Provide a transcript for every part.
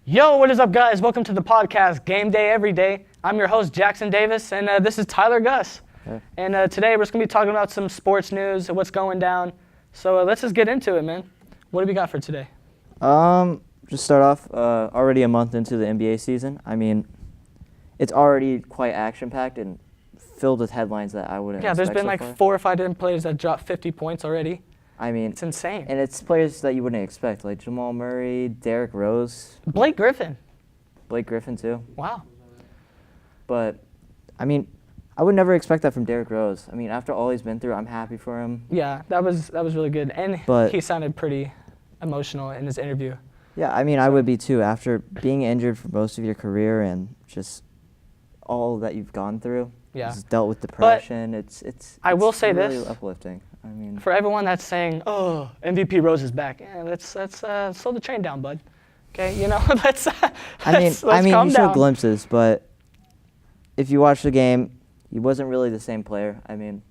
Yo, what is up, guys? Welcome to the podcast, Game Day Every Day. I'm your host, Jackson Davis, and this is Tyler Gus. Hey. And today we're just going to be talking about some sports news, what's going down. So let's just get into it, man. What do we got for today? Just start off, already a month into the NBA season. I mean, it's already quite action-packed and filled with headlines that I wouldn't expect Yeah, there's been so like far. 4 or 5 different players that dropped 50 points already. I mean, It's insane. and it's players that you wouldn't expect, like Jamal Murray, Derrick Rose, Blake Griffin. Blake Griffin too. Wow. But, I mean, I would never expect that from Derrick Rose. I mean, after all he's been through, I'm happy for him. Yeah, that was really good. And But- he sounded pretty emotional in his interview. Yeah, I mean, I would be too. After being injured for most of your career and just all that you've gone through, Yeah. just dealt with depression. It's I will say really this. uplifting. I mean, For everyone that's saying, "Oh, MVP Rose is back," yeah, let's slow the train down, bud. Okay, you know, let's I mean, calm he down. showed glimpses, but if you watch the game, he wasn't really the same player. I mean,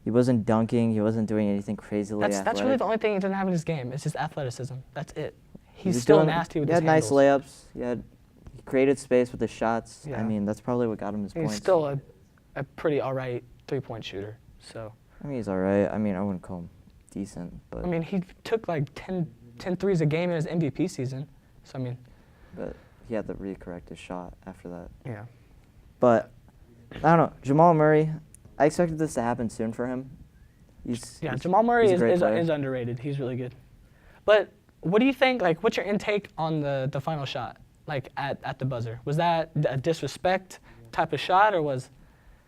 he wasn't dunking. He wasn't doing anything crazily That's athletic. really the only thing he doesn't have in his game. It's his athleticism. That's it. He He's was still doing- nasty with He his had nice handles. layups. He created space with his shots. Yeah. I mean, that's probably what got him his He's points. still a pretty alright 3-point shooter. So I mean, he's all right. I mean, I wouldn't call him decent, but I mean, he took like 10 threes a game in his MVP season. So I mean, he had to recorrect his shot after that. yeah. But I don't know. Jamal Murray, I expected this to happen soon for him. Yeah, Jamal Murray he's a great is player. underrated. He's really good. But what do you think? Like, what's your intake on the final shot? Like at the buzzer, was that a disrespect type of shot, or was?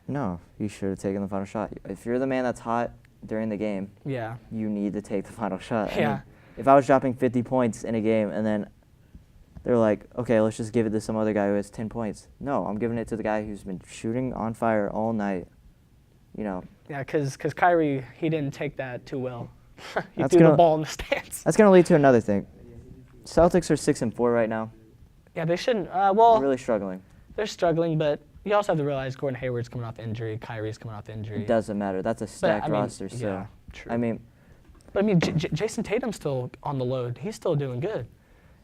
No, you should have taken the final shot. If you're the man that's hot during the game, Yeah. you need to take the final shot. I Yeah. mean, if I was dropping 50 points in a game and then they're like, okay, let's just give it to some other guy who has 10 points. No, I'm giving it to the guy who's been shooting on fire all night. You know, Yeah, because Kyrie, he didn't take that too well. He That's threw the gonna- ball in the stands. that's going to lead to another thing. Celtics are 6-4 right now. Yeah, they shouldn't. They're Well, really struggling. they're struggling, but you also have to realize Gordon Hayward's coming off injury, Kyrie's coming off injury. It doesn't matter. That's a But, stacked I mean, roster, so. yeah, true. I mean, But I mean, Jason Tatum's still on the load. He's still doing good.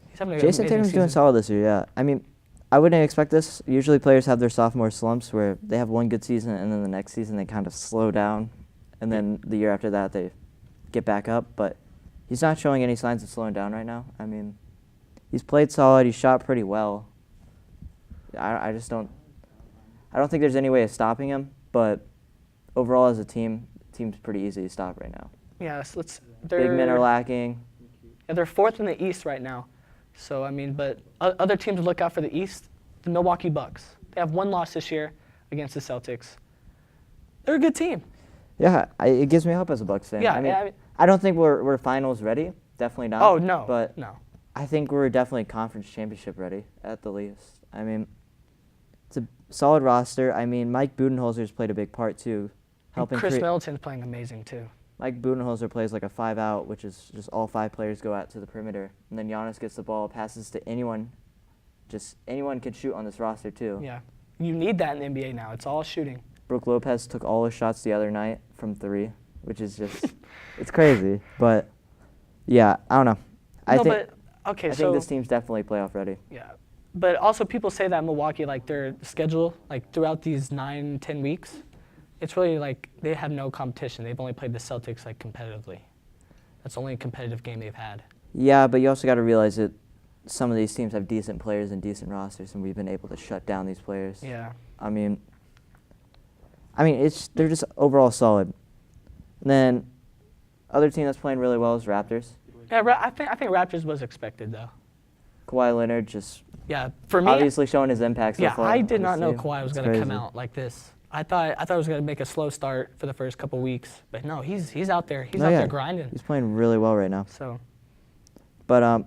He's having a Jason amazing Tatum's doing season. solid this year, yeah. I mean, I wouldn't expect this. Usually players have their sophomore slumps where they have one good season and then the next season they kind of slow down. And then the year after that they get back up. But he's not showing any signs of slowing down right now. I mean, he's played solid. He shot pretty well. I just don't – I don't think there's any way of stopping him. But overall as a team, the team's pretty easy to stop right now. Yeah, so Big men are lacking. Yeah, they're 4th in the East right now. So, I mean, but other teams to look out for the East, the Milwaukee Bucks. They have 1 loss this year against the Celtics. They're a good team. Yeah, it gives me hope as a Bucks fan. Yeah, I mean, I mean- I don't think we're finals ready. Definitely not. Oh, no. But no. I think we're definitely conference championship ready at the least. I mean, it's a solid roster. I mean, Mike Budenholzer's played a big part too, helping. Chris Middleton's playing amazing, too. Mike Budenholzer plays like a 5-out, which is just all 5 players go out to the perimeter, and then Giannis gets the ball, passes to anyone. Just anyone can shoot on this roster too. Yeah. You need that in the NBA now. It's all shooting. Brooke Lopez took all his shots the other night from 3, which is just it's crazy. But yeah, I don't know. I think this team's definitely playoff ready. Yeah. But also people say that Milwaukee, like their schedule, like throughout these 9-10 weeks, it's really like they have no competition. They've only played the Celtics like competitively. That's the only competitive game they've had. Yeah, but you also got to realize that some of these teams have decent players and decent rosters, and we've been able to shut down these players. Yeah. I mean, they're just overall solid. And then, other team that's playing really well is Raptors. Yeah, I think Raptors was expected though. Kawhi Leonard just Yeah, for me. obviously showing his impact so Yeah, far. I did not know obviously. Kawhi was It's going to come crazy. out like this. I thought it was going to make a slow start for the first couple weeks, but no, he's out there. He's No, out yeah, there grinding. He's playing really well right now. So. But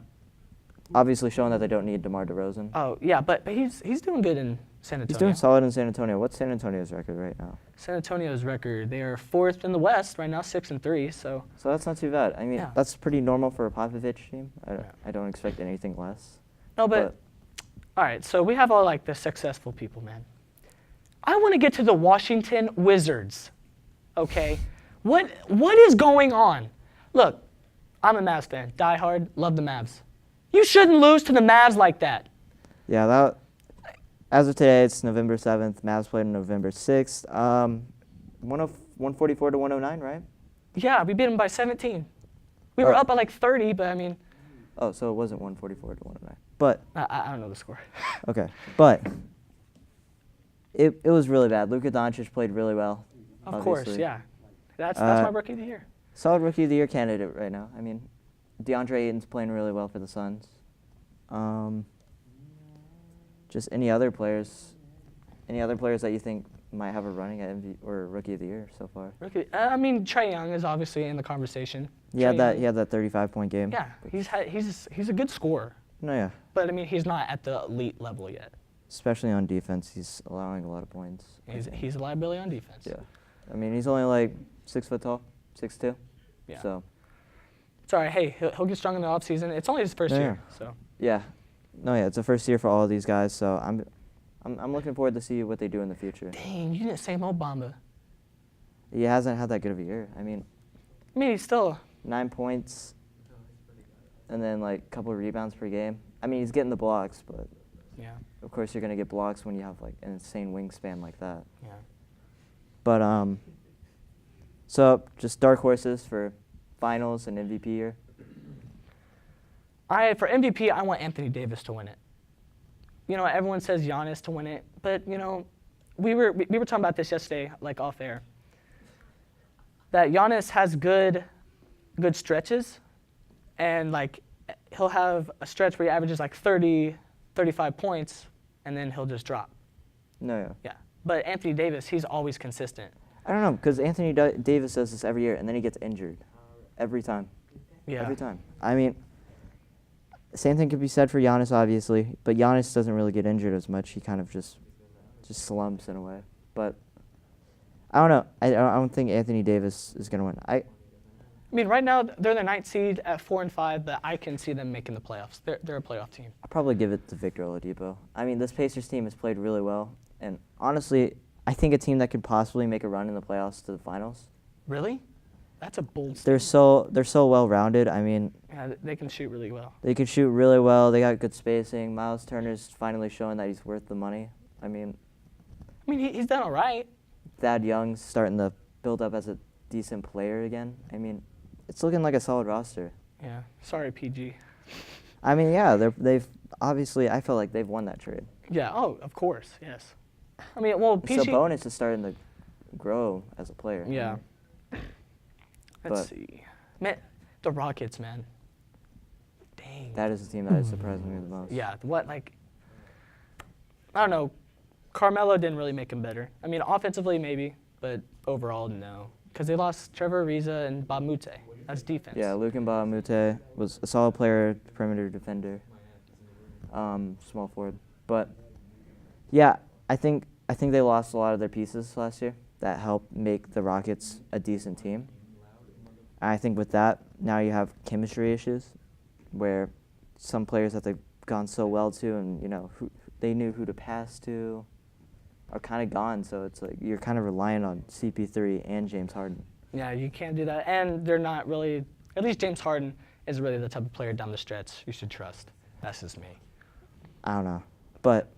obviously showing that they don't need DeMar DeRozan. Oh yeah, but he's doing good in San Antonio. He's doing solid in San Antonio. What's San Antonio's record right now? San Antonio's record, they are 4th in the West right now, 6-3. So So that's not too bad. I mean, Yeah. that's pretty normal for a Popovich team. Yeah. I don't expect anything less. no, but all right. So we have all like the successful people, man. I want to get to the Washington Wizards. Okay, what is going on? Look, I'm a Mavs fan, die hard, love the Mavs. You shouldn't lose to the Mavs like that. Yeah, that. As of today, it's November 7th. Mavs played on November 6th. 144 to 109, right? Yeah, we beat them by 17. We were up by like 30, but I mean, Oh, so it wasn't 144 to 109. But I don't know the score. okay, but it was really bad. Luka Doncic played really well. Of course, obviously. yeah. That's my rookie of the year. Solid rookie of the year candidate right now. I mean, DeAndre Ayton's playing really well for the Suns. Just any other players that you think might have a running at MVP or rookie of the year so far? Rookie. I mean, Trae Young is obviously in the conversation. He had that 35-point game. Yeah, he's a good scorer, No, yeah. but I mean, he's not at the elite level yet. Especially on defense, he's allowing a lot of points. He's a liability on defense. Yeah. I mean, he's only like 6 foot tall, 6'2". Yeah. So. It's all right. Hey, he'll get strong in the offseason. It's only his first year, so. Yeah. No, yeah, it's the first year for all of these guys, so I'm looking forward to see what they do in the future. Dang, you didn't say Mo Bamba. He hasn't had that good of a year. I mean, He's still. 9 points, and then like a couple of rebounds per game. I mean, he's getting the blocks, but Yeah. of course you're gonna get blocks when you have like an insane wingspan like that. Yeah. But so just dark horses for finals and MVP year. For MVP, I want Anthony Davis to win it. You know, everyone says Giannis to win it, but you know, we were talking about this yesterday, like off air. That Giannis has good stretches, and like he'll have a stretch where he averages like 30, 35 points, and then he'll just drop. No, yeah. Yeah. But Anthony Davis, he's always consistent. I don't know, because Anthony Davis does this every year, and then he gets injured. Every time. Yeah. Every time. I mean, same thing could be said for Giannis, obviously, but Giannis doesn't really get injured as much. He kind of just slumps in a way. But I don't know. I don't think Anthony Davis is going to win. I mean, right now they're the 9th seed at 4 and 5, but I can see them making the playoffs. They're a playoff team. I'll probably give it to Victor Oladipo. I mean, this Pacers team has played really well, and honestly, I think a team that could possibly make a run in the playoffs to the finals. Really? That's a bold They're statement. so well rounded. I mean, Yeah, they can shoot really well. they can shoot really well. They got good spacing. Miles Turner's finally showing that he's worth the money. I mean, He's done all right. Thad Young's starting to build up as a decent player again. I mean, it's looking like a solid roster. Yeah. Sorry, PG. I mean, yeah, they've obviously. I feel like they've won that trade. Yeah. Oh, of course. Yes. I mean, well, PG. Sabonis is starting to grow as a player. Yeah. Let's But- see. Man, the Rockets, man. Dang. That is the team that is surprising me the most. Yeah. What, like, I don't know. Carmelo didn't really make him better. I mean, offensively, maybe, but overall, no. Because they lost Trevor Ariza and Bob Mute. That's defense. Yeah, Luke Mbah was a solid player, perimeter defender, small forward. But yeah, I think they lost a lot of their pieces last year that helped make the Rockets a decent team. And I think with that, now you have chemistry issues, where some players that they've gone so well to, and you know who they knew who to pass to, are kind of gone. So it's like you're kind of relying on CP3 and James Harden. Yeah, you can't do that. And they're not really, at least James Harden is really the type of player down the stretch you should trust. That's just me. I don't know. But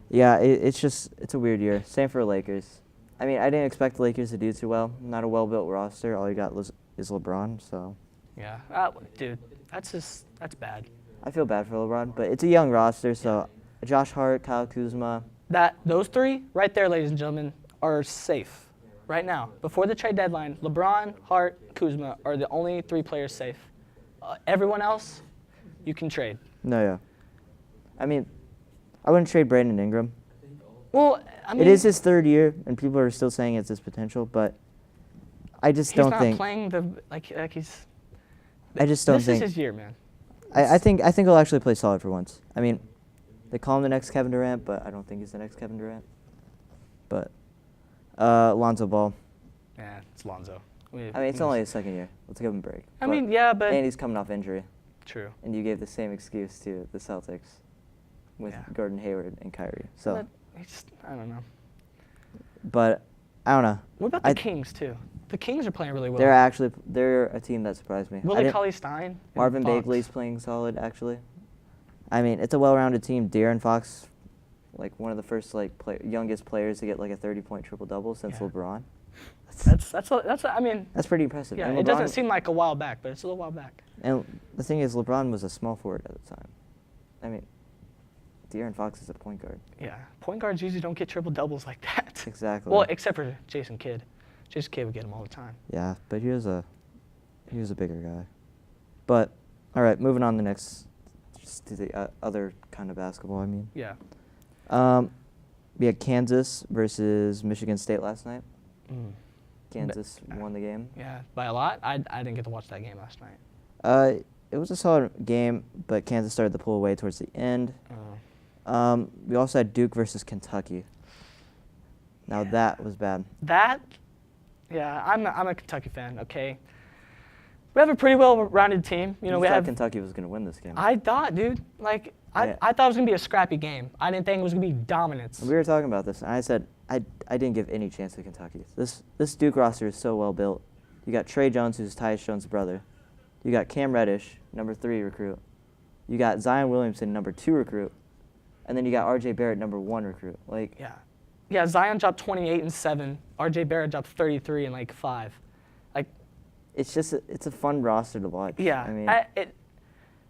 yeah, it's a weird year. Same for Lakers. I mean, I didn't expect the Lakers to do too well. Not a well-built roster. All you got is LeBron, so. Yeah. Dude, that's bad. I feel bad for LeBron, but it's a young roster, so Josh Hart, Kyle Kuzma. Those three right there, ladies and gentlemen, are safe right now. Before the trade deadline, LeBron, Hart, Kuzma are the only 3 players safe. Everyone else, you can trade. No, yeah. I mean, I wouldn't trade Brandon Ingram. Well, I mean, It is his 3rd year, and people are still saying it's his potential, but I just don't think. He's not playing like he's. I just don't This think. is his year, man. I think he'll actually play solid for once. I mean, they call him the next Kevin Durant, but I don't think he's the next Kevin Durant. But Lonzo Ball. Yeah, it's Lonzo. I mean, it's only his 2nd year. Let's give him a break. I mean, yeah, but And he's coming off injury. true. And you gave the same excuse to the Celtics with Yeah. Gordon Hayward and Kyrie. So, I don't know. but I don't know. What about the Kings too? The Kings are playing really well. They're a team that surprised me. Willie Cauley-Stein. and Marvin Fox. Bagley's playing solid, actually. I mean, it's a well-rounded team. De'Aaron Fox, like one of the first youngest players to get like a 30-point triple-double since LeBron. I mean. That's pretty impressive. Yeah, And it doesn't seem like a while back, but it's a little while back. And the thing is, LeBron was a small forward at the time. I mean, De'Aaron Fox is a point guard. Yeah, point guards usually don't get triple doubles like that. Exactly. Well, except for Jason Kidd. Jason Kidd would get them all the time. Yeah, but he was a bigger guy. But all right, moving on to the other kind of basketball. I mean. Yeah. We had Kansas versus Michigan State last night. Mm. Kansas won the game. Yeah, by a lot. I didn't get to watch that game last night. It was a solid game, but Kansas started to pull away towards the end. We also had Duke versus Kentucky. Now that was bad. I'm a Kentucky fan. Okay, we have a pretty well-rounded team. You know, Kentucky was going to win this game. I thought, dude. Like, I thought it was going to be a scrappy game. I didn't think it was going to be dominance. We were talking about this, and I said I didn't give any chance to Kentucky. This Duke roster is so well built. You got Trey Jones, who's Tyus Jones' brother. You got Cam Reddish, number 3 recruit. You got Zion Williamson, number 2 recruit. And then you got R.J. Barrett, number 1 recruit. Yeah, Zion dropped 28 and 7. R.J. Barrett dropped 33 and 5. It's a fun roster to watch. Yeah, I mean,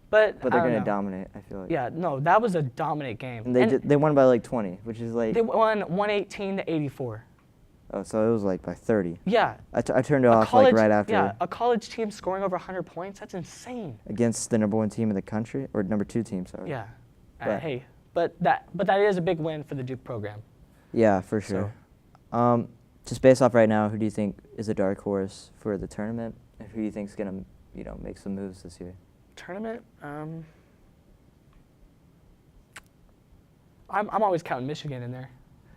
but they're going to dominate, I feel like. Yeah, no, that was a dominant game. And they won by 20, which is like. They won 118 to 84. Oh, so it was by 30. Yeah. I turned it off right after. Yeah, a college team scoring over 100 points, that's insane. Against the number 1 team in the country, or number 2 team, sorry. Yeah. But that is a big win for the Duke program. Yeah, for sure. So. Just based off right now, who do you think is a dark horse for the tournament, and who do you think is going to, make some moves this year? Tournament? I'm always counting Michigan in there.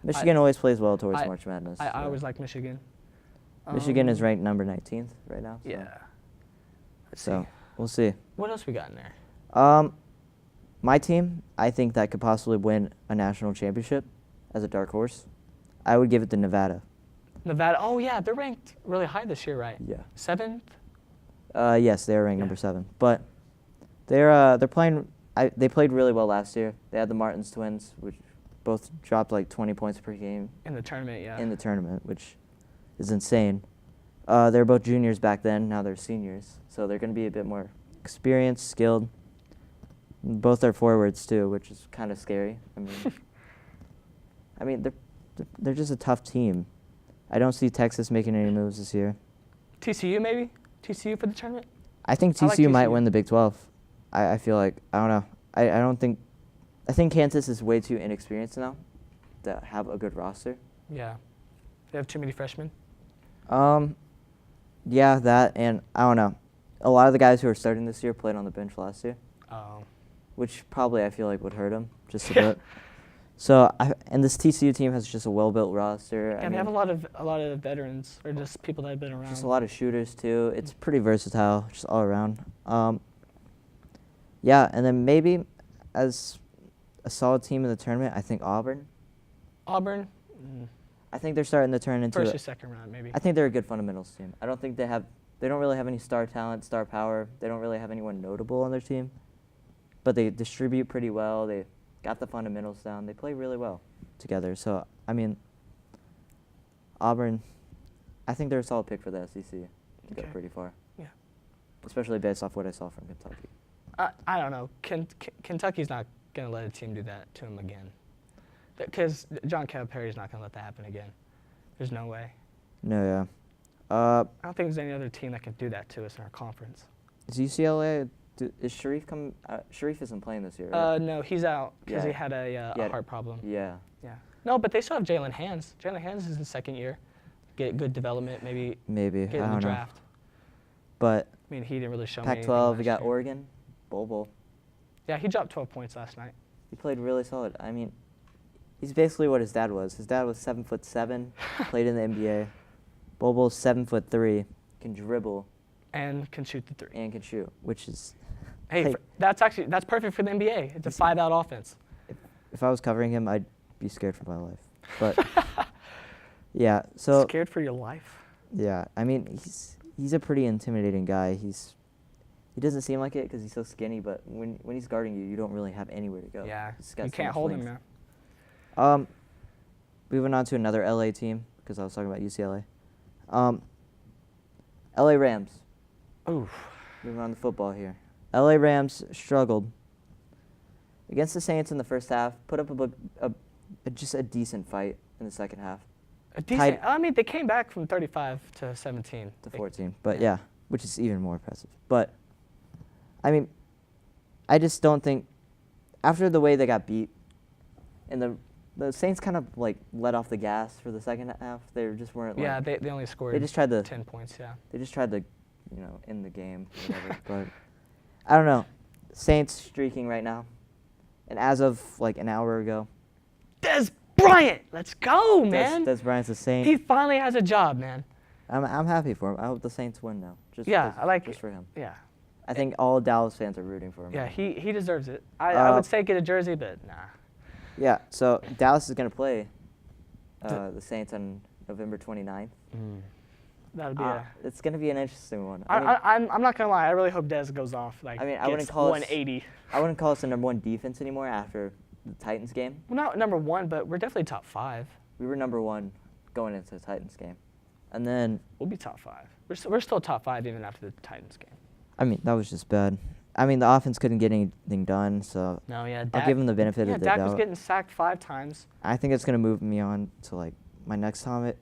Michigan always plays well towards March Madness. I always like Michigan. Michigan is ranked number 19th right now. So. Yeah. So we'll see. What else we got in there? My team, I think that could possibly win a national championship as a dark horse. I would give it to Nevada. Nevada. Oh yeah, they're ranked really high this year, right? Yeah. 7th. Yes, they are ranked number 7, but they're playing. They played really well last year. They had the Martins twins, which both dropped 20 points per game in the tournament. Yeah. In the tournament, which is insane. They were both juniors back then. Now they're seniors, so they're going to be a bit more experienced, skilled. Both are forwards too, which is kind of scary. I mean, they're just a tough team. I don't see Texas making any moves this year. TCU maybe? TCU for the tournament? I think TCU might win the Big 12. I feel like, I don't know. I think Kansas is way too inexperienced now to have a good roster. Yeah. They have too many freshmen? Yeah, that, and I don't know. A lot of the guys who are starting this year played on the bench last year. Oh. Which probably I feel like would hurt them just a bit. So, and this TCU team has just a well-built roster. Yeah, they have a lot of veterans, or just people that have been around. Just a lot of shooters too. It's pretty versatile, just all around. Yeah, and then maybe as a solid team in the tournament, I think Auburn. Auburn. I think they're starting to turn into first or second round, maybe. I think they're a good fundamentals team. I don't think they don't really have any star talent, star power. They don't really have anyone notable on their team, but they distribute pretty well. They got the fundamentals down. They play really well together. So, I mean, Auburn, I think they're a solid pick for the SEC to go pretty far. Yeah. Especially based off what I saw from Kentucky. I don't know. Kentucky's not going to let a team do that to him again. Because John Calipari's not going to let that happen again. There's no way. No, yeah. I don't think there's any other team that can do that to us in our conference. Is UCLA... Is Sharif come? Sharif isn't playing this year, right? No, he's out because he had a heart problem. Yeah. Yeah. No, but they still have Jalen Hands. Jalen Hands is in second year. Get good development, maybe. Maybe. Get in the draft. But. I mean, he didn't really show me. Pac-12, we got Oregon, Bobo. Yeah, he dropped 12 points last night. He played really solid. I mean, he's basically what his dad was. His dad was 7'7", played in the NBA. Bobo's 7'3", can dribble. And can shoot the 3. And can shoot, which is. Hey, that's perfect for the NBA. It's a 5-out offense. If I was covering him, I'd be scared for my life. But yeah, so. Scared for your life? Yeah, I mean, he's a pretty intimidating guy. He doesn't seem like it because he's so skinny, but when he's guarding you, you don't really have anywhere to go. Yeah, He's got you so can't much hold him, length. man. Moving on to another LA team because I was talking about UCLA. LA Rams. Oof. Moving on to football here. LA Rams struggled against the Saints in the first half. Put up just a decent fight in the second half. A decent. I mean, they came back from 35 to 17 to 14, but yeah, which is even more impressive. But I mean, I just don't think after the way they got beat, and the Saints kind of like let off the gas for the second half. They just weren't. Yeah, like, they only scored. They just tried to 10 points. Yeah. They just tried to, end the game. Whatever. But I don't know. Saints streaking right now, and as of like an hour ago, Des Bryant, let's go, man. Des Bryant's a Saint. He finally has a job, man. I'm happy for him. I hope the Saints win now. Just for him. Yeah. I think all Dallas fans are rooting for him. Yeah, he deserves it. I would say get a jersey, but nah. Yeah, so Dallas is going to play the Saints on November 29th. That'll be it's going to be an interesting one. I'm not going to lie. I really hope Dez goes off. Like, I wouldn't call 180. I wouldn't call us the number one defense anymore after the Titans game. Well, not number one, but we're definitely top 5. We were number 1 going into the Titans game. And then we'll be top 5. We're still top 5 even after the Titans game. I mean, that was just bad. I mean, the offense couldn't get anything done, so no, yeah, I'll give him the benefit of the doubt. Dak was getting sacked 5 times. I think it's going to move me on to like my next topic.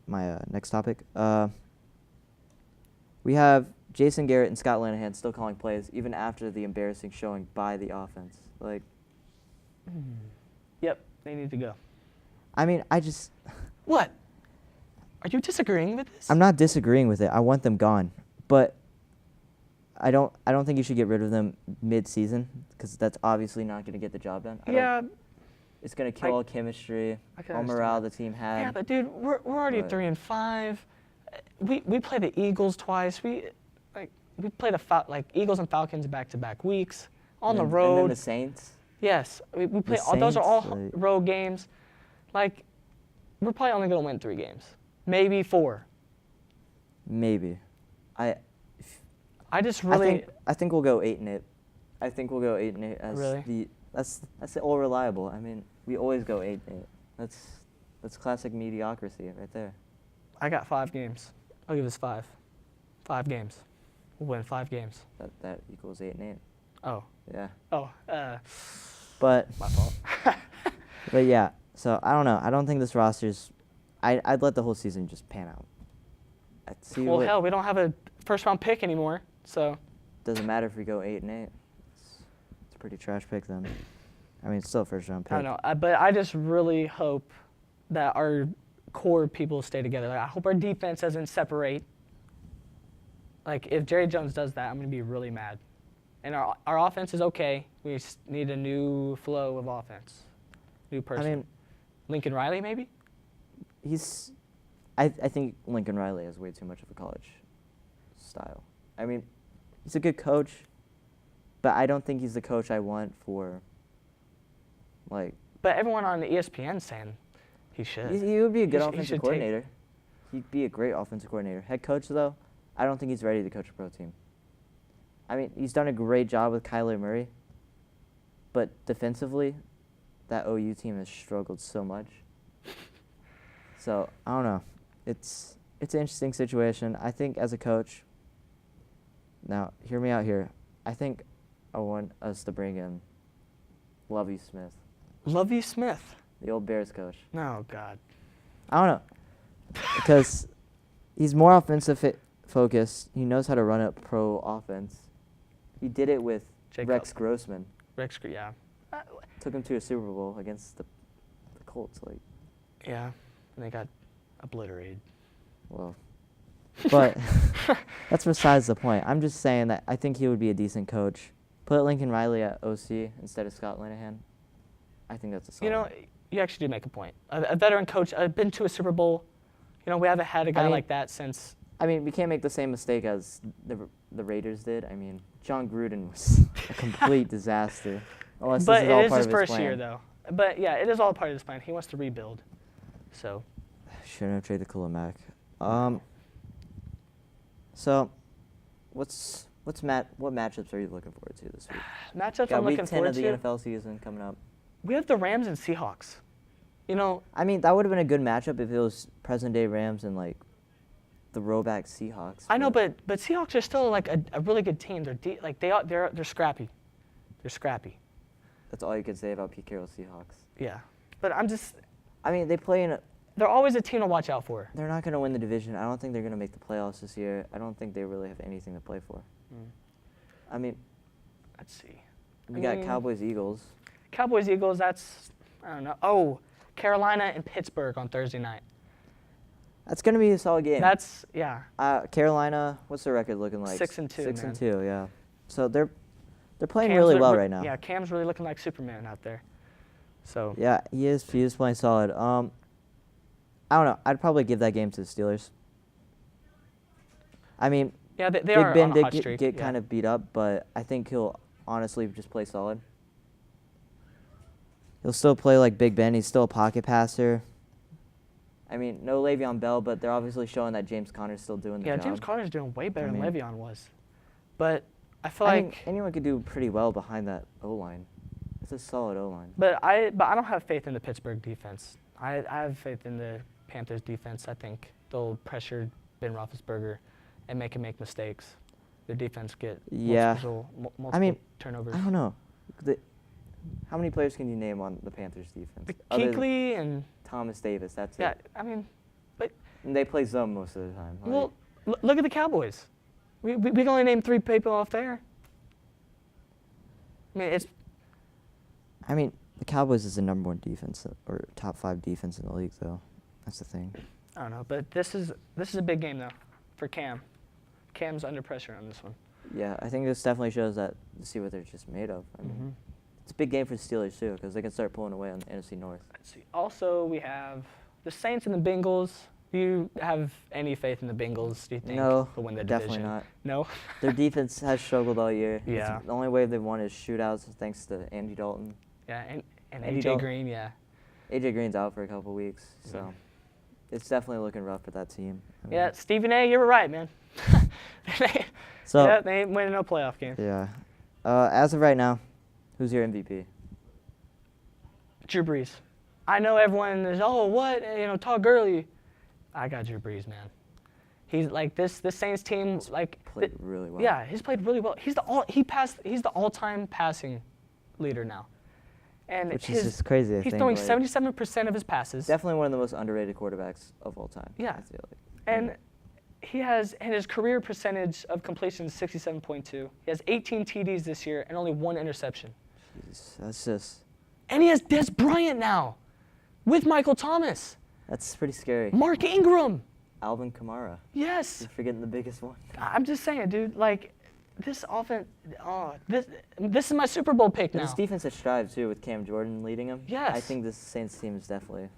We have Jason Garrett and Scott Linehan still calling plays even after the embarrassing showing by the offense. Like, Yep, they need to go. I mean, I just. What? Are you disagreeing with this? I'm not disagreeing with it. I want them gone, but I don't think you should get rid of them mid-season because that's obviously not going to get the job done. It's going to kill all chemistry, all morale the team had. Yeah, but dude, we're already 3-5. We play the Eagles twice. We play the Eagles and Falcons back-to-back weeks on the road. And then the Saints. Yes, we play. Those are all road games. Like, we're probably only going to win 3 games, maybe 4. Maybe, I just really. I think we'll go 8-8. I think we'll go 8-8 as really? That's all reliable. I mean, we always go 8-8. That's classic mediocrity right there. I got 5 games. I'll give us 5. 5 games. We'll win 5 games. That equals 8-8. Oh. Yeah. Oh. But. My fault. But yeah. So I don't know. I don't think this roster's. I'd let the whole season just pan out. Well, hell, we don't have a first-round pick anymore, so. Doesn't matter if we go 8-8. It's a pretty trash pick then. I mean, it's still a first-round pick. I don't know, but I just really hope that our core people stay together. Like, I hope our defense doesn't separate. Like, if Jerry Jones does that, I'm going to be really mad. And our offense is okay. We need a new flow of offense. New person. I mean, Lincoln Riley, maybe? I think Lincoln Riley has way too much of a college style. I mean, he's a good coach, but I don't think he's the coach I want for, like. But everyone on ESPN's saying he should. He would be a good offensive coordinator. He'd be a great offensive coordinator. Head coach, though, I don't think he's ready to coach a pro team. I mean, he's done a great job with Kyler Murray, but defensively, that OU team has struggled so much. So, I don't know. It's an interesting situation. I think as a coach, now, hear me out here. I think I want us to bring in Lovie Smith. Lovie Smith? The old Bears coach. Oh, God. I don't know. Because he's more offensive focused. He knows how to run a pro offense. He did it with Rex Grossman. Yeah. Took him to a Super Bowl against the Colts. Yeah, and they got obliterated. Well, but that's besides the point. I'm just saying that I think he would be a decent coach. Put Lincoln Riley at OC instead of Scott Linehan. I think that's a solid. You actually do make a point. A veteran coach, I've been to a Super Bowl. We haven't had a guy like that since. I mean, we can't make the same mistake as the Raiders did. I mean, John Gruden was a complete disaster. Unless but this is all it is part his of his first plan. year, though. But yeah, it is all part of his plan. He wants to rebuild. So. Shouldn't have traded Khalil Mack. So, what matchups are you looking forward to this week? Matchups Got I'm week looking 10 forward of the to. NFL season coming up. We have the Rams and Seahawks. You know, I mean, that would have been a good matchup if it was present-day Rams and, like, the rollback Seahawks. I know, but Seahawks are still like a really good team. They're scrappy. They're scrappy. That's all you can say about Pete Carroll's Seahawks. Yeah. But I mean, they play in a... they're always a team to watch out for. They're not going to win the division. I don't think they're going to make the playoffs this year. I don't think they really have anything to play for. I mean, Let's see. we got Cowboys-Eagles. Cowboys-Eagles, that's, I don't know. Oh, Carolina and Pittsburgh on Thursday night. That's going to be a solid game. That's, yeah. Carolina, what's their record looking like? 6-2, 6-2, yeah. So they're playing Cam's really well right now. Yeah, Cam's really looking like Superman out there. So. Yeah, he is playing solid. I don't know. I'd probably give that game to the Steelers. I mean, Yeah, they Big are Ben on a did hot streak. get yeah. kind of beat up, but I think he'll honestly just play solid. He'll still play like Big Ben. He's still a pocket passer. I mean, no Le'Veon Bell, but they're obviously showing that James Conner's still doing the job. Yeah, James Conner's doing way better I than mean- Le'Veon was. But I feel I like. mean, anyone could do pretty well behind that O-line. It's a solid O-line. But I don't have faith in the Pittsburgh defense. I have faith in the Panthers defense. I think they'll pressure Ben Roethlisberger and make him make mistakes. The defense get Yeah. multiple turnovers. I don't know. How many players can you name on the Panthers defense? Other than Kuechly and Thomas Davis, that's yeah, it. I mean, And they play zone most of the time. well, look at the Cowboys. We can only name 3 people off there. I mean, the Cowboys is the number 1 defense or top 5 defense in the league, though. That's the thing. I don't know, but this is a big game though for Cam. Cam's under pressure on this one. Yeah, I think this definitely shows that to see what they're just made of. I mean, it's a big game for the Steelers too, because they can start pulling away on the NFC North. Let's see. Also, we have the Saints and the Bengals. Do you have any faith in the Bengals? Do you think No, they'll win the definitely division? not. No. Their defense has struggled all year. Yeah. The only way they've won is shootouts, thanks to Andy Dalton. Yeah, and Andy AJ Dalton. Green. Yeah. AJ Green's out for a couple weeks, so it's definitely looking rough for that team. I mean, Yeah, Stephen A. You're right, man. So they ain't winning no playoff game. yeah, as of right now, who's your MVP? Drew Brees. I know everyone is, Todd Gurley. I got Drew Brees, man. He's like this Saints team, Played really well. Yeah, he's played really well. He's the all-time passing leader now. And Which is just crazy. He's throwing 77% of his passes. Definitely one of the most underrated quarterbacks of all time. Yeah. I feel like. And his career percentage of completion is 67.2. He has 18 TDs this year and only 1 interception. Jeez, that's just. And he has Des Bryant now, with Michael Thomas, That's pretty scary. Mark Ingram. Alvin Kamara. Yes. You're forgetting the biggest one. I'm just saying, dude. Like, this offense. This is my Super Bowl pick now. This defense has strived too, with Cam Jordan leading them. Yes. I think this Saints team is definitely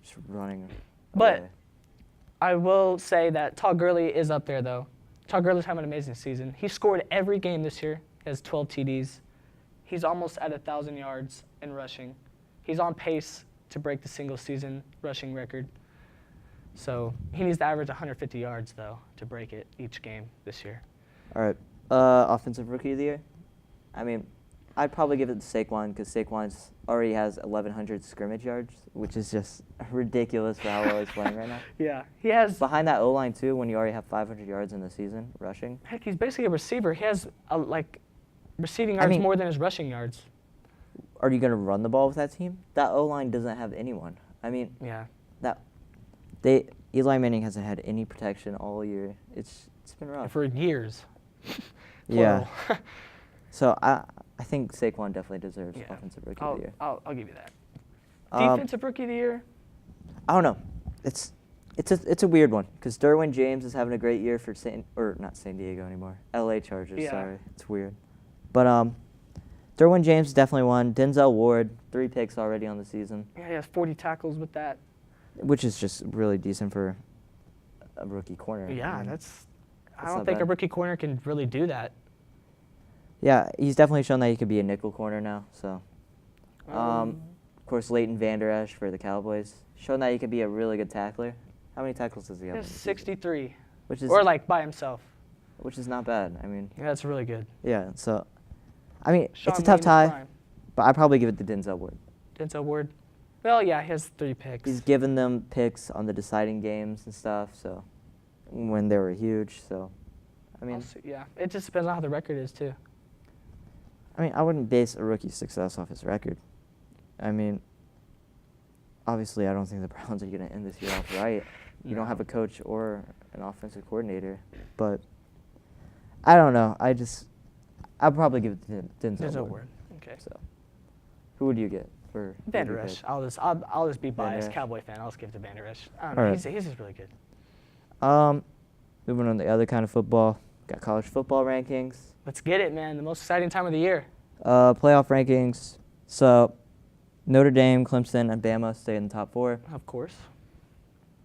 just running. But away. I will say that Todd Gurley is up there, though. Todd Gurley's having an amazing season. He scored every game this year. He has 12 TDs. He's almost at 1,000 yards in rushing. He's on pace to break the single-season rushing record. So he needs to average 150 yards, though, to break it each game this year. All right. Offensive Rookie of the Year? I mean, I'd probably give it to Saquon, because Saquon's already has 1,100 scrimmage yards, which is just ridiculous for how well he's playing right now. Yeah, he has. Behind that O-line, too, when you already have 500 yards in the season rushing. Heck, he's basically a receiver. He has receiving yards more than his rushing yards. Are you going to run the ball with that team? That O-line doesn't have anyone. I mean, Yeah. Eli Manning hasn't had any protection all year. It's been rough. For years. Yeah. Plural. So I think Saquon definitely deserves Yeah. Offensive Rookie of the Year. I'll give you that. Um, Defensive Rookie of the Year? I don't know. It's a weird one, because Derwin James is having a great year for not San Diego anymore. LA Chargers. Yeah. Sorry, it's weird. But Derwin James definitely won. Denzel Ward, 3 picks already on the season, Yeah, he has 40 tackles with that. which is just really decent for a rookie corner. Yeah, I mean, I don't not think a bad. rookie corner can really do that. Yeah, he's definitely shown that he could be a nickel corner now. So, of course, Leighton Vander Esch for the Cowboys, shown that he could be a really good tackler. How many tackles does he He have? has in the season? 63. Which is Or by himself. which is not bad. I mean, Yeah, that's really good. yeah. So, I mean, Sean it's a Lee tough in his tie, prime. but I'd probably give it to Denzel Ward. Denzel Ward. Well, yeah, he has 3 picks. He's given them picks on the deciding games and stuff. So, when they were huge. So, I mean, Also, yeah, it just depends on how the record is too. I wouldn't base a rookie's success off his record. I mean, obviously, I don't think the Browns are going to end this year off right. You don't have a coach or an offensive coordinator, but I don't know. I'd probably give it to Denzel Ward. Okay. So, who would you get for Van your Der Esch. pick? I'll just be biased, Esch. Cowboy fan. I'll just give it to Van Der Esch. I don't All know. right. He's just really good. Moving on to the other kind of football. Got college football rankings. Let's get it, man. The most exciting time of the year. Playoff rankings. So, Notre Dame, Clemson, and Bama stay in the top 4. Of course.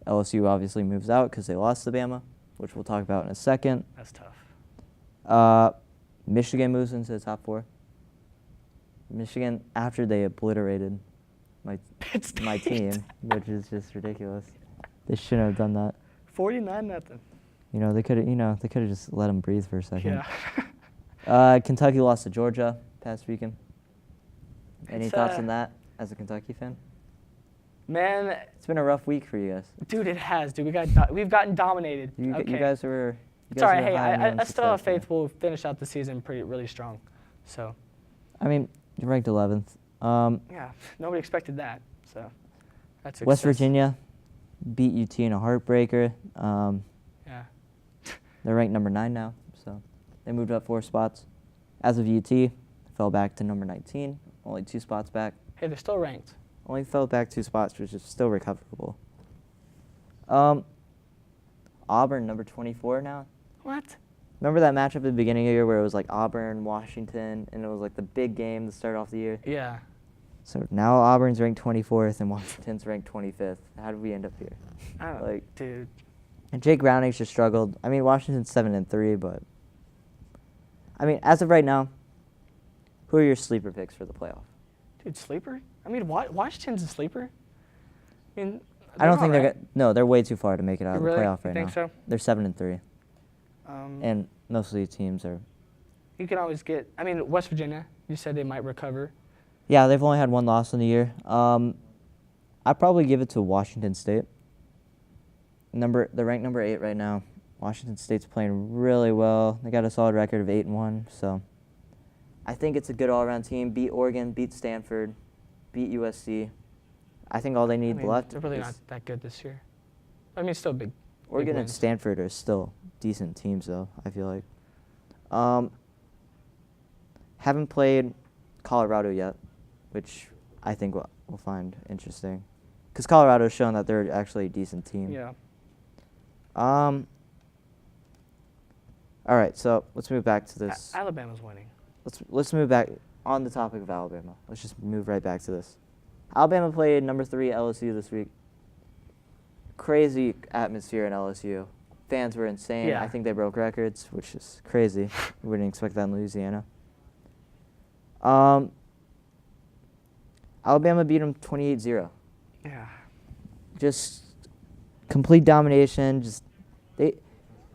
LSU obviously moves out because they lost to Bama, which we'll talk about in a second. That's tough. Michigan moves into the top 4. Michigan, after they obliterated my team, which is just ridiculous. They shouldn't have done that. 49-0. They could have just let them breathe for a second. Yeah. Kentucky lost to Georgia past weekend. Any It's, thoughts on that as a Kentucky fan? Man, It's been a rough week for you guys. dude, it has. Dude, we've gotten dominated. You okay. guys were. It's all right. were Hey, high on your own I still have success, faith we'll finish out the season really strong. So, I mean, you're ranked 11th. yeah, nobody expected that. So, that's West success. Virginia beat UT in a heartbreaker. Yeah. They're ranked number 9 now, so they moved up 4 spots. As of UT, fell back to number 19, only 2 spots back. Hey, they're still ranked. Only fell back 2 spots, which is still recoverable. Auburn, number 24 now. What? Remember that matchup at the beginning of the year where it was like Auburn, Washington, and it was like the big game to start off the year? Yeah. So now Auburn's ranked 24th and Washington's ranked 25th. How did we end up here? I don't Like, dude. and Jake Browning's just struggled. I mean, Washington's 7-3, but I mean, as of right now, who are your sleeper picks for the playoff? Dude, sleeper? I mean, Washington's a sleeper. I mean, I don't think they're no, they're way too far to make it out of the Really? playoff You right think now. so? They're 7-3, Um, and most of these teams are. you can always get. I mean, West Virginia. You said they might recover. Yeah, they've only had 1 loss in the year. I'd probably give it to Washington State. They're ranked number 8 right now. Washington State's playing really well. They got a solid record of 8-1, so I think it's a good all-around team. Beat Oregon, beat Stanford, beat USC. I think all they I need mean, left they're really is not that good this year. I mean, still big. Oregon and wins. Stanford are still decent teams, though, I feel like. Haven't played Colorado yet, which I think we'll find interesting. Because Colorado's shown that they're actually a decent team. Yeah. All right, so let's move back to this. Alabama's winning. Let's move back on the topic of Alabama. Let's just move right back to this. Alabama played number 3 LSU this week. Crazy atmosphere in LSU. Fans were insane. Yeah. I think they broke records, which is crazy. We wouldn't expect that in Louisiana. Alabama beat them 28-0. Yeah. Just complete domination.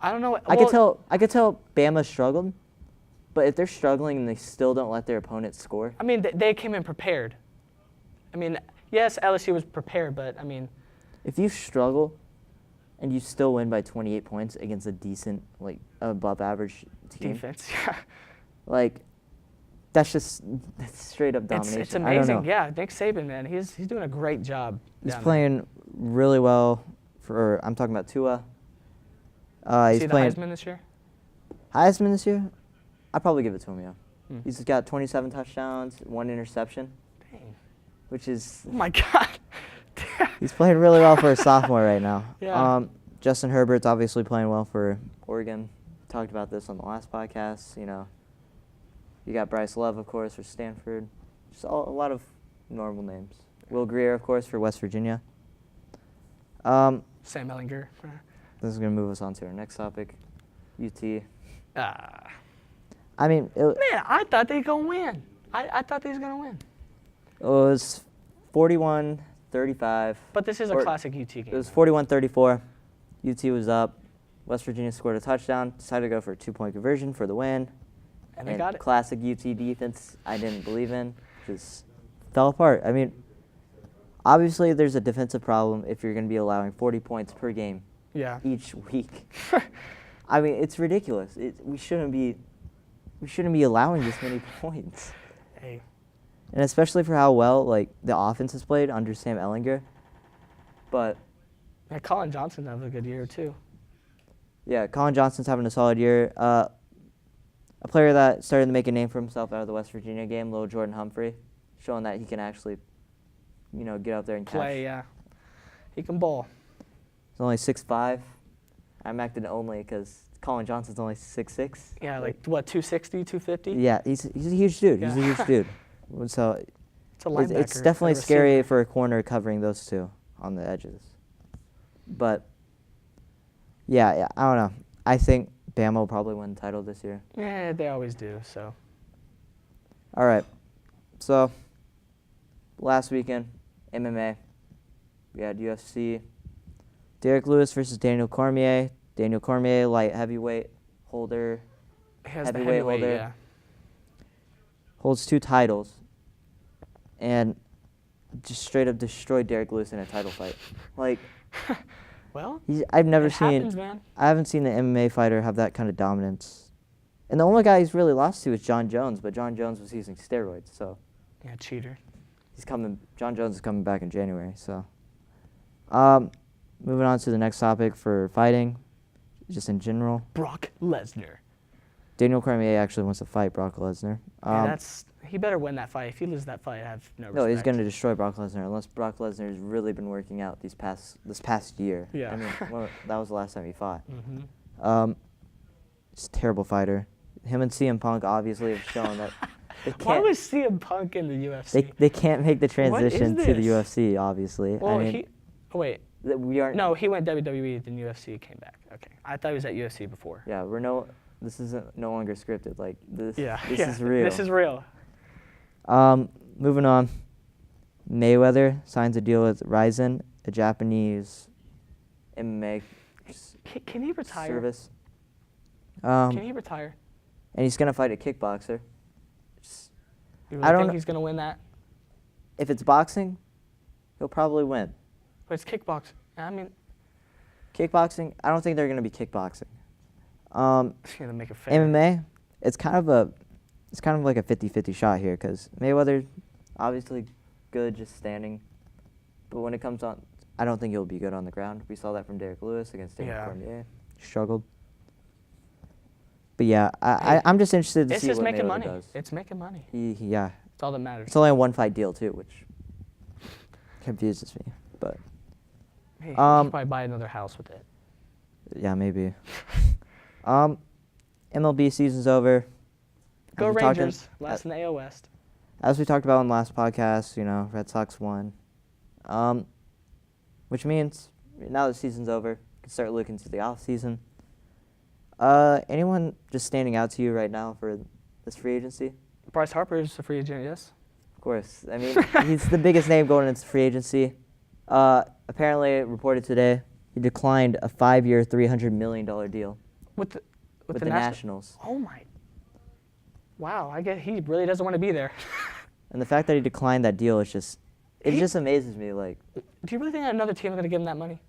I don't know. I could tell Bama struggled, but if they're struggling and they still don't let their opponents score, I mean, they came in prepared. I mean, yes, LSU was prepared, but I mean, if you struggle and you still win by 28 points against a decent, like, above average team, defense. Yeah. like, that's straight up domination. It's I don't amazing. know. Yeah, Nick Saban, man, he's doing a great job. He's down playing really well I'm talking about Tua. there. He's See the playing Heisman this year? Heisman this year? I'd probably give it to him, yeah. Hmm. He's got 27 touchdowns, 1 interception, Dang. which is Oh my God. he's playing really well for a sophomore right now. Yeah. Justin Herbert's obviously playing well for Oregon. Talked about this on the last podcast. You got Bryce Love, of course, for Stanford. Just a lot of normal names. Will Grier, of course, for West Virginia. Sam Ellinger. This is going to move us on to our next topic, UT. Ah. I mean, Man, I thought they gonna win. I thought they was gonna win. it was 41-35. But this is a Or- classic UT game. It was 41-34. UT was up. West Virginia scored a touchdown, decided to go for a 2-point conversion for the win. And they got it. Classic UT defense I didn't believe in. Just fell apart. I mean, obviously there's a defensive problem if you're going to be allowing 40 points per game Yeah. each week. I mean, it's ridiculous. We shouldn't be allowing this many points. Hey. And especially for how well like the offense has played under Sam Ehlinger. But Yeah, Colin Johnson having a good year too. yeah, Colin Johnson's having a solid year. A player that started to make a name for himself out of the West Virginia game, little Jordan Humphrey, showing that he can actually, get out there and Play, yeah. He can bowl. He's only 6'5". I'm acting only because Colin Johnson's only 6'6". Yeah, like what, 260, 250? Yeah, he's a huge dude. Yeah. He's a huge dude. So It's a linebacker. it's definitely a scary receiver. for a corner covering those two on the edges. But yeah, I don't know. I think Bama will probably win the title this year. Yeah, they always do, so. All right. So last weekend, MMA. We had UFC. Derek Lewis versus Daniel Cormier. Daniel Cormier, light heavyweight holder. He has the Heavyweight heavyweight, holder. yeah. Holds 2 titles. And just straight up destroyed Derek Lewis in a title fight. Like, Well, I've never it seen. happens, man. I haven't seen an MMA fighter have that kind of dominance. And the only guy he's really lost to is John Jones, but John Jones was using steroids, so Yeah, cheater. John Jones is coming back in January, so. Moving on to the next topic for fighting, just in general. Brock Lesnar. Daniel Cormier actually wants to fight Brock Lesnar. Yeah, he better win that fight. If he loses that fight, I have no respect. No, he's going to destroy Brock Lesnar unless Brock Lesnar has really been working out this past year. Yeah. I mean, that was the last time he fought. Mm-hmm. He's a terrible fighter. Him and CM Punk obviously have shown that they Why can't. was CM Punk in the UFC? They can't make the What is transition to the this? UFC, obviously. Well, I mean, wait. we aren't. No, he went WWE, then UFC came back. Okay. I thought he was at UFC before. Yeah, this isn't no longer scripted. Like this. Yeah. This yeah. is real. This is real. Moving on. Mayweather signs a deal with Ryzen, a Japanese MMA Can he retire? service. Can he retire? And he's gonna fight a kickboxer. You I really don't think kn- he's gonna win that? If it's boxing, he'll probably win. But it's kickboxing. I mean, Kickboxing, I don't think they're gonna be kickboxing. it's gonna make it fair. MMA, it's kind of like a 50-50 shot here because Mayweather, obviously good just standing, but when it comes on, I don't think he'll be good on the ground. We saw that from Derek Lewis against Daniel Yeah. Cormier. Struggled. But yeah, I'm just interested to It's see just what making Mayweather money. does. It's making money. Yeah, It's all that matters. it's only a 1-fight deal too, which confuses me. But Hey, you Um, should probably buy another house with it. yeah, maybe. MLB season's over. Go we talked in- Rangers. Last in the AL West. As we talked about in the last podcast, Red Sox won. Which means now the season's over, we can start looking to the off season. Anyone just standing out to you right now for this free agency? Bryce Harper is a free agent, yes? Of course. I mean, he's the biggest name going into free agency. Apparently, reported today, he declined a 5-year, $300 million deal With the with the Nationals. Oh my. Wow, I guess he really doesn't want to be there. And the fact that he declined that deal is just amazes me. Like, Do you really think another team is going to give him that money?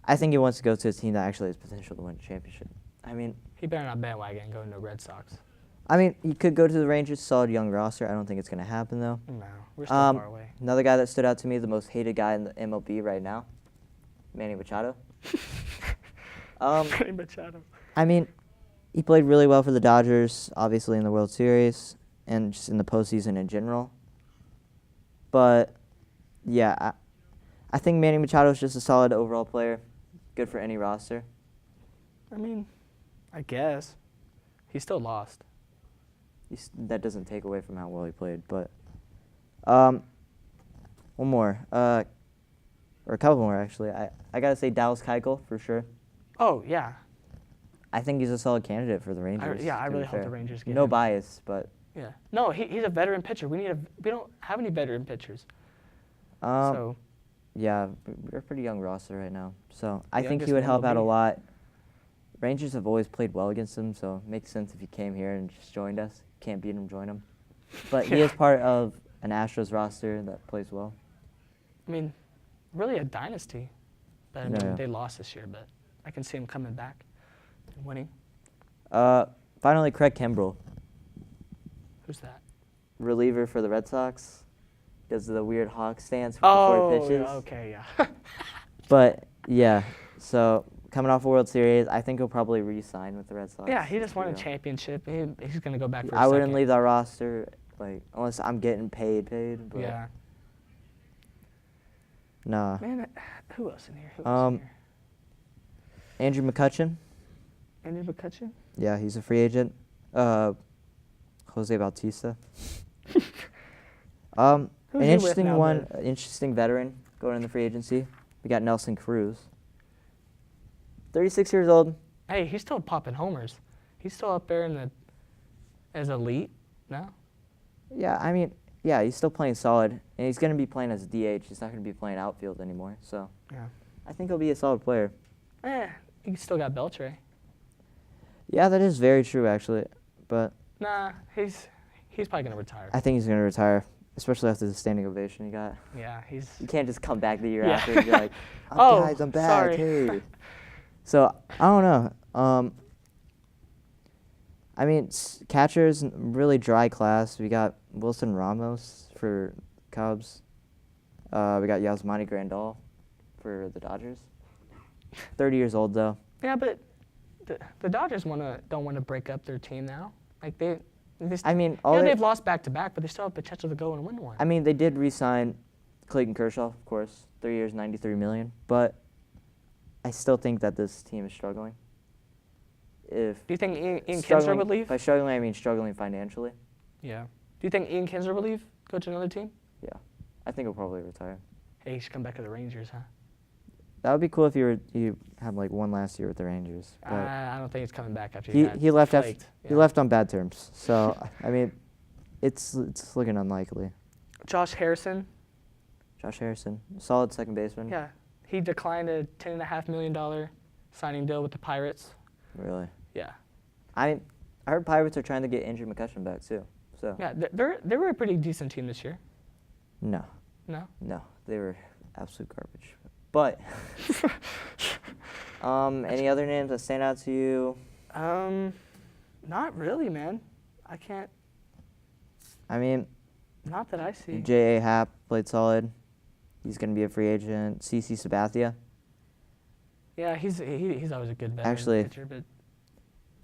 I think he wants to go to a team that actually has potential to win a championship. I mean, He better not bandwagon and go into the Red Sox. he could go to the Rangers, solid young roster. I don't think it's going to happen, though. No, we're still far away. Another guy that stood out to me, the most hated guy in the MLB right now, Manny Machado. Manny Machado. I mean, he played really well for the Dodgers, obviously in the World Series, and just in the postseason in general. But, yeah, I think Manny Machado is just a solid overall player, good for any roster. I mean, I guess. He still lost. That doesn't take away from how well he played. But one more, or a couple more, actually. I got to say Dallas Keuchel for sure. Oh, yeah. I think he's a solid candidate for the Rangers. I to be really hope fair. the Rangers get No him. bias, but Yeah. No, he's a veteran pitcher. We don't have any veteran pitchers. So yeah, we're a pretty young roster right now. So I think Youngest he would in help out a MLB. lot. Rangers have always played well against him, so it makes sense if he came here and just joined us. Can't beat him, join him. But he is part of an Astros roster that plays well. I mean, really a dynasty. But I mean, Yeah. they lost this year, but I can see him coming back and winning. Finally, Craig Kimbrell, Who's that? reliever for the Red Sox. Does the weird hawk stance before he pitches. Okay, yeah. But, yeah, so coming off a World Series, I think he'll probably re-sign with the Red Sox. Yeah, he just won a Yeah. championship. He's going to go back for a I wouldn't second. leave that roster, unless I'm getting paid. But Yeah. Nah. Man, who else in here? Who else in here? Andrew McCutchen. Andrew McCutchen? Yeah, he's a free agent. Jose Bautista. An Who's he with interesting now, one, the- interesting veteran going in the free agency. We got Nelson Cruz. 36 years old. Hey, he's still popping homers. He's still up there as elite now. Yeah, I mean, yeah, he's still playing solid, and he's going to be playing as a DH. He's not going to be playing outfield anymore, so Yeah. I think he'll be a solid player. He still got Beltre. Yeah, that is very true, actually, but Nah, he's probably going to retire. I think he's going to retire, especially after the standing ovation he got. Yeah, he's... You can't just come back the year Yeah. after and be like, Oh, guys, I'm back. sorry." Hey. So, I don't know. I mean, catchers, really dry class. We got Wilson Ramos for Cubs. We got Yasmani Grandal for the Dodgers. 30 years old, though. Yeah, but the Dodgers don't want to break up their team now. Like they I mean, they've lost back-to-back, but they still have potential to go and win one. I mean, they did re-sign Clayton Kershaw, of course, 3 years, $93 million. But I still think that this team is struggling. Do you think Ian Kinsler struggling- would leave? By struggling, I mean struggling financially. Yeah. Do you think Ian Kinsler would leave? Go to another team? Yeah, I think he'll probably retire. Hey, he should come back to the Rangers, huh? That would be cool if you had like one last year with the Rangers. But I don't think he's coming back after he got left flaked. he left on bad terms. So I mean, it's looking unlikely. Josh Harrison. Josh Harrison, solid second baseman. Yeah. He declined a $10.5 million signing deal with the Pirates. Really. Yeah. I heard Pirates are trying to get Andrew McCutchen back too. So. Yeah, they were a pretty decent team this year. No. No? No, they were absolute garbage. But any other names that stand out to you? Not really, man. I can't. I mean, Not that I see. J.A. Happ played solid. He's going to be a free agent. CC Sabathia. Yeah, he's always a good veteran Actually- pitcher, but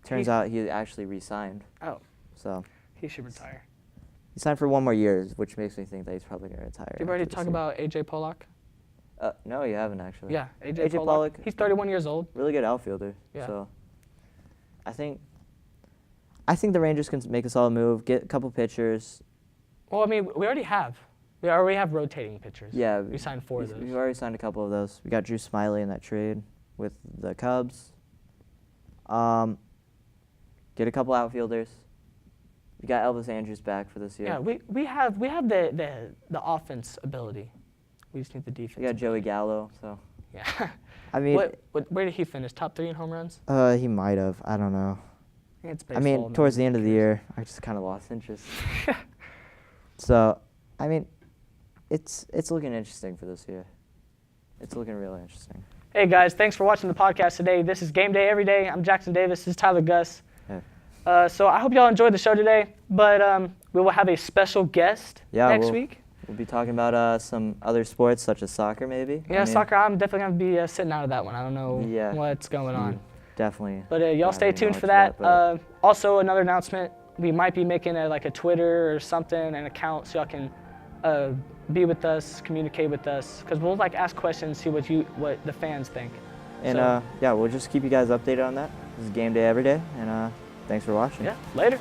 Turns out he actually re-signed. oh, So he should retire. he signed for one more year, which makes me think that he's probably going to retire. Did we already after talk this year. about AJ Pollock? No, you haven't actually. Yeah, AJ A.J. Pollock. Pollock. He's 31 years old. Really good outfielder. Yeah. So I think the Rangers can make a solid move, get a couple pitchers. Well, I mean, we already have rotating pitchers. Yeah. We signed 4 of those. We've already signed a couple of those. We got Drew Smiley in that trade with the Cubs. Get a couple outfielders. We got Elvis Andrews back for this year. Yeah, we have the offense ability. We just need the defense. We got Joey Gallo. So Yeah. I mean, Where did he finish? Top 3 in home runs? he might have. I don't know. It's I mean, baseball, towards the man. end of the year, I just kind of lost interest. So, I mean, it's looking interesting for this year. It's looking really interesting. Hey guys, thanks for watching the podcast today. This is Game Day Every Day. I'm Jackson Davis. This is Tyler Gus. Hey. So I hope y'all enjoyed the show today, but we will have a special guest next week. We'll be talking about some other sports such as soccer, maybe. Yeah, soccer. I'm definitely going to be sitting out of that one. I don't know what's going on. Definitely. But y'all stay have any tuned for knowledge that. of that, Also, another announcement. We might be making a Twitter or something, an account, so y'all can be with us, communicate with us, because we'll ask questions, see what the fans think. And So- we'll just keep you guys updated on that. This is Game Day Every Day, and thanks for watching. Yeah, later.